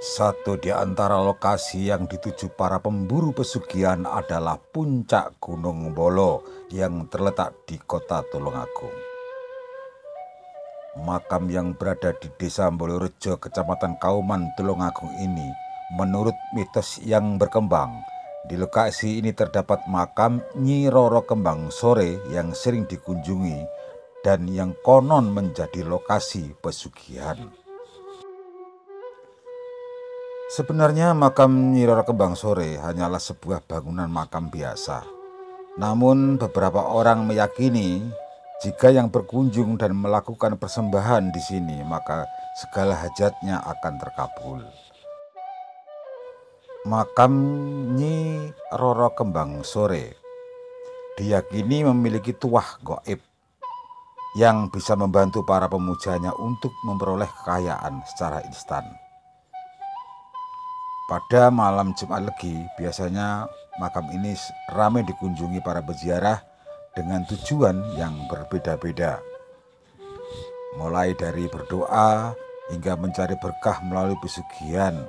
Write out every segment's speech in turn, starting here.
Satu di antara lokasi yang dituju para pemburu pesugihan adalah puncak Gunung Bolo yang terletak di kota Tulungagung. Makam yang berada di Desa Bolorejo, Kecamatan Kauman, Tulungagung ini, menurut mitos yang berkembang, di lokasi ini terdapat makam Nyi Roro Kembang Sore yang sering dikunjungi dan yang konon menjadi lokasi pesugihan. Sebenarnya makam Nyi Roro Kembang Sore hanyalah sebuah bangunan makam biasa. Namun beberapa orang meyakini jika yang berkunjung dan melakukan persembahan di sini, maka segala hajatnya akan terkabul. Makam Nyi Roro Kembang Sore diyakini memiliki tuah gaib yang bisa membantu para pemujanya untuk memperoleh kekayaan secara instan. Pada malam Jumat Legi, biasanya makam ini ramai dikunjungi para peziarah dengan tujuan yang berbeda-beda. Mulai dari berdoa hingga mencari berkah melalui pesugihan.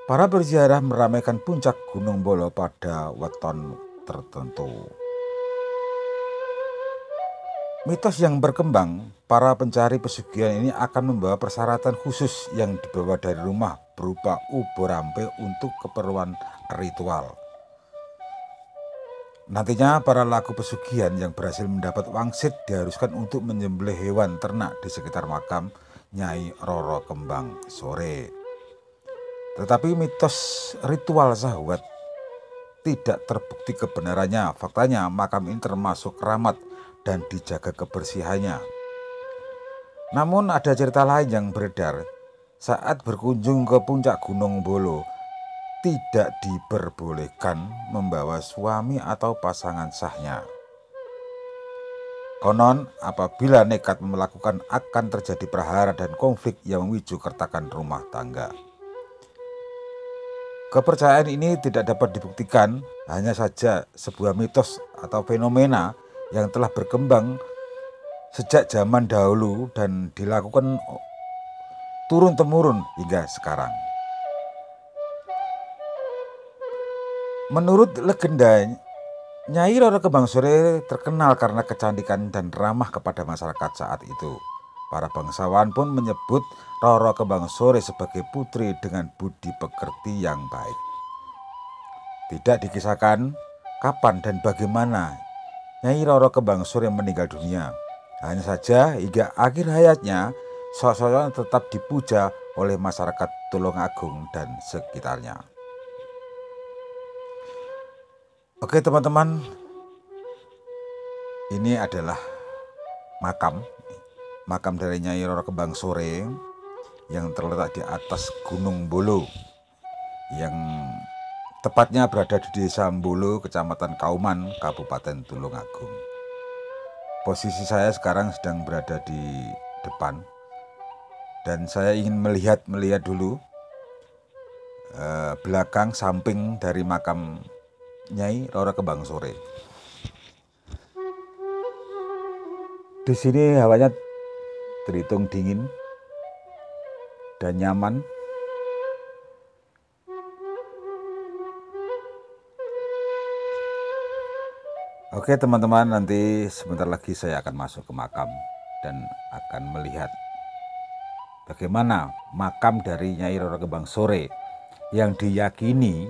Para peziarah meramaikan puncak Gunung Bolo pada weton tertentu. Mitos yang berkembang, para pencari pesugihan ini akan membawa persyaratan khusus yang dibawa dari rumah berupa ubo rampe untuk keperluan ritual. Nantinya para laku pesugihan yang berhasil mendapat wangsit diharuskan untuk menyembelih hewan ternak di sekitar makam Nyai Roro Kembang Sore. Tetapi mitos ritual sahabat tidak terbukti kebenarannya. Faktanya makam ini termasuk keramat dan dijaga kebersihannya. Namun ada cerita lain yang beredar saat berkunjung ke puncak Gunung Bolo, tidak diperbolehkan membawa suami atau pasangan sahnya. Konon apabila nekat melakukan akan terjadi prahara dan konflik yang memicu keretakan rumah tangga. Kepercayaan ini tidak dapat dibuktikan, hanya saja sebuah mitos atau fenomena yang telah berkembang sejak zaman dahulu dan dilakukan turun-temurun hingga sekarang. Menurut legenda, Nyai Roro Kembang Sore terkenal karena kecantikan dan ramah kepada masyarakat saat itu. Para bangsawan pun menyebut Roro Kembang Sore sebagai putri dengan budi pekerti yang baik. Tidak dikisahkan kapan dan bagaimana Nyai Roro Kembang Sore meninggal dunia. Hanya saja hingga akhir hayatnya sosoknya tetap dipuja oleh masyarakat Tulungagung dan sekitarnya. Oke teman-teman, ini adalah makam dari Nyai Roro Kembang Sore yang terletak di atas Gunung Bolo, yang tepatnya berada di Desa Bolo, Kecamatan Kauman, Kabupaten Tulungagung. Posisi saya sekarang sedang berada di depan dan saya ingin melihat dulu belakang samping dari makam Nyai Roro Kembang Sore. Di sini hawanya terhitung dingin dan nyaman. Oke teman-teman, nanti sebentar lagi saya akan masuk ke makam dan akan melihat bagaimana makam dari Nyai Roro Kembang Sore yang diyakini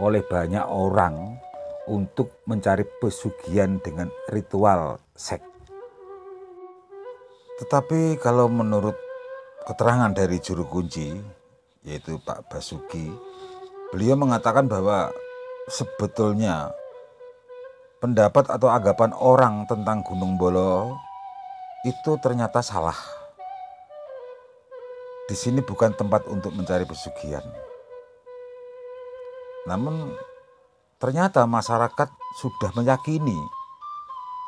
oleh banyak orang untuk mencari pesugihan dengan ritual seks. Tetapi kalau menurut keterangan dari juru kunci, yaitu Pak Basuki, beliau mengatakan bahwa sebetulnya pendapat atau anggapan orang tentang Gunung Bolo itu ternyata salah. Di sini bukan tempat untuk mencari pesugihan. Namun ternyata masyarakat sudah meyakini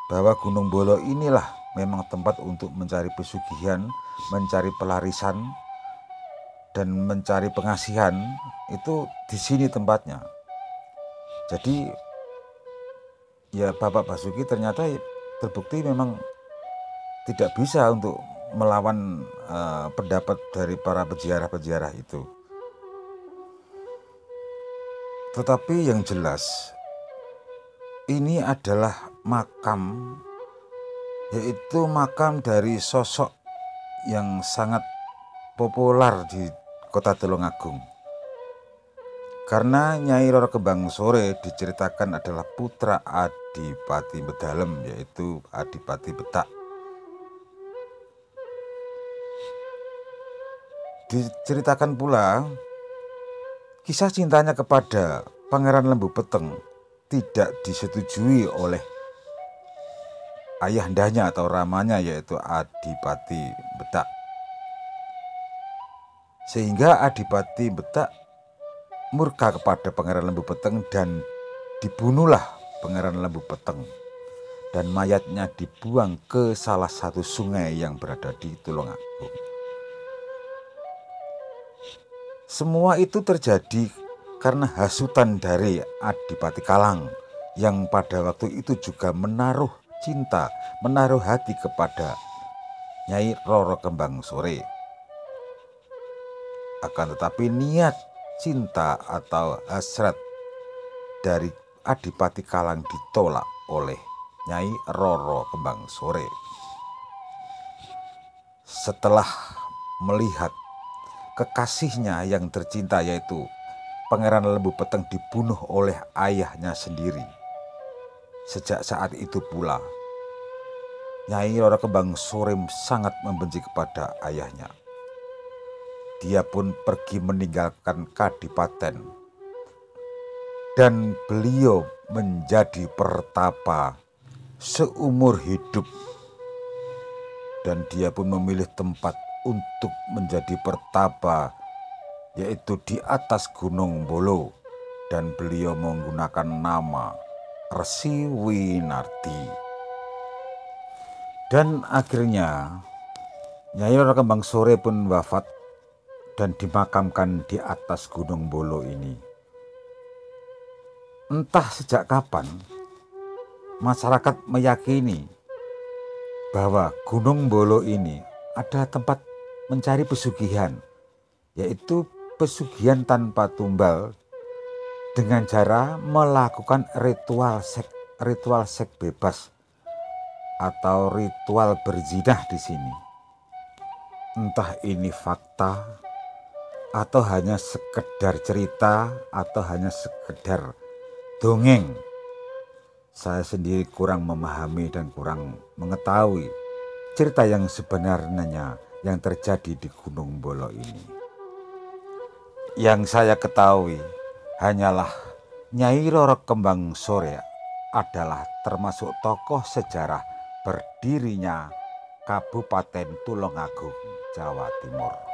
bahwa Gunung Bolo inilah memang tempat untuk mencari pesugihan, mencari pelarisan, dan mencari pengasihan. Itu di sini tempatnya. Jadi ya Bapak Basuki ternyata terbukti memang tidak bisa untuk melawan pendapat dari para peziarah-peziarah itu. Tetapi yang jelas ini adalah makam, yaitu makam dari sosok yang sangat populer di kota Tulungagung. Karena Nyai Roro Kembang Sore diceritakan adalah putra Adipati Bedalem, yaitu Adipati Betak. Diceritakan pula kisah cintanya kepada Pangeran Lembu Peteng tidak disetujui oleh ayahandanya atau ramanya, yaitu Adipati Betak. Sehingga Adipati Betak murka kepada Pangeran Lembu Peteng dan dibunuhlah Pangeran Lembu Peteng, dan mayatnya dibuang ke salah satu sungai yang berada di Tulungagung. Semua itu terjadi karena hasutan dari Adipati Kalang yang pada waktu itu juga menaruh cinta, menaruh hati kepada Nyai Roro Kembang Sore. Akan tetapi niat cinta atau hasrat dari Adipati Kalang ditolak oleh Nyai Roro Kembang Sore. Setelah melihat kekasihnya yang tercinta, yaitu Pangeran Lembu Peteng, dibunuh oleh ayahnya sendiri, sejak saat itu pula Nyai Roro Kembang Sore sangat membenci kepada ayahnya. Dia pun pergi meninggalkan kadipaten dan beliau menjadi pertapa seumur hidup, dan dia pun memilih tempat untuk menjadi pertapa, yaitu di atas Gunung Bolo, dan beliau menggunakan nama Resi Winarti. Dan akhirnya Nyai Roro Kembang Sore pun wafat dan dimakamkan di atas Gunung Bolo ini. Entah sejak kapan masyarakat meyakini bahwa Gunung Bolo ini adalah tempat mencari pesugihan, yaitu pesugihan tanpa tumbal dengan cara melakukan ritual seks bebas atau ritual berzinah di sini. Entah ini fakta atau hanya sekedar cerita atau hanya sekedar dongeng, saya sendiri kurang memahami dan kurang mengetahui cerita yang sebenarnya yang terjadi di Gunung Bolo ini. Yang saya ketahui hanyalah Nyai Roro Kembang Sore adalah termasuk tokoh sejarah berdirinya Kabupaten Tulungagung, Jawa Timur.